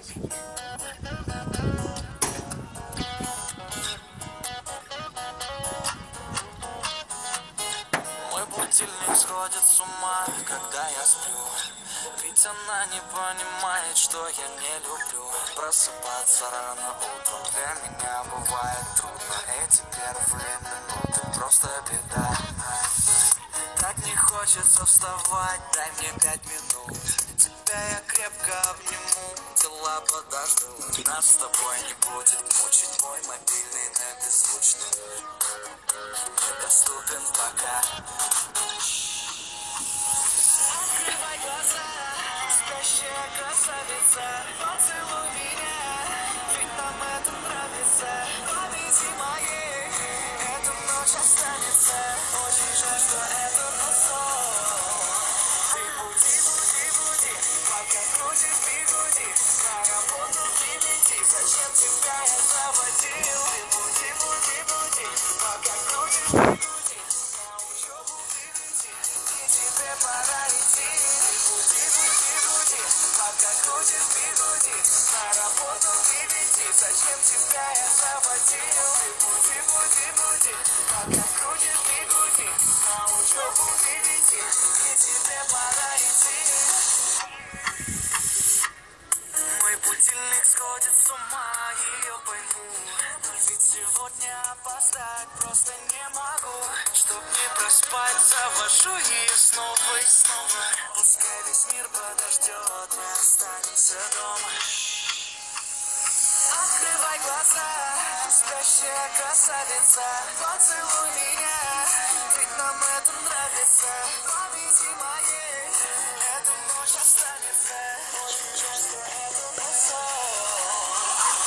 Мой будильник сходит с ума, когда я сплю. Ведь она не понимает, что я не люблю просыпаться рано утром. Для меня бывает трудно. Эти первые минуты просто беда. Так не хочется вставать, дай мне 5 минут. Тебя я крепко обниму, дела подождут. Нас с тобой не будет мучить мой мобильный на беззвучный. Доступен пока. Открывай глаза, спящая красавица. Поцелуй меня, ведь нам это нравится. Повези моей, эта ночь останется. Очень жаль, что это был сон. Ты буди, буди, буди, пока крутишь бигуди. На работу не лети, зачем тебя я заводил? Ты буди, буди, буди, пока крутишь бигуди. На учебу не лети, и тебе пора идти. Ты буди, буди, буди, пока крутишь бигуди. На работу не лети, зачем тебя я заводил? Ты буди, буди, буди, пока крутишь бигуди. На учебу не лети, и тебе пора идти. Мой будильник сходит с ума, ее пойму. Ведь сегодня опоздать просто не могу. Чтоб не проспать, завожу ее снова и снова. Пускай весь мир подождет, мы останемся дома. Открывай глаза, спящая красавица. Поцелуй меня, ведь нам это нравится. Повези моей, эта ночь останется. Очень жаль, что это был сон.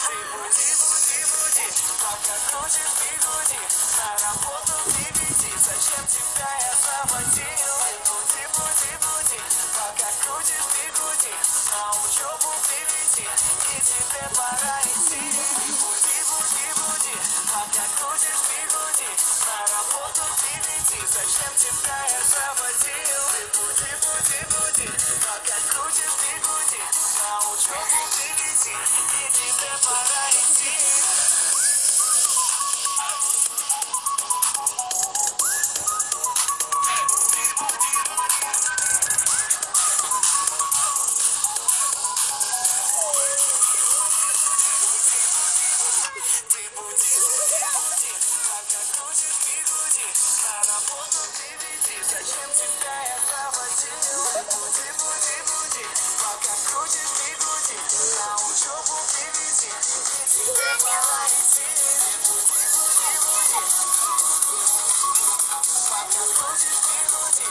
Ты буди, буди, буди, пока крутишь бигуди. На работу не веди, зачем тебя я заводил? Ты буди, буди, буди, пока крутишь бигуди. На учебу приведи, и тебе пора идти. Ты буди, буди, буди, пока крутишь бигуди. На работу не веди, зачем тебя я заводил? Ты буди, буди, буди, пока крутишь бигуди. На учебу приведи, и тебе пора идти. Ты буди, буди, буди, пока крутишь бигуди. На работу не веди, зачем тебя я заводил? Ты буди, буди, буди, пока крутишь бигуди. На учебу приведи, и тебе пора идти. Ты буди, буди, буди, пока крутишь бигуди.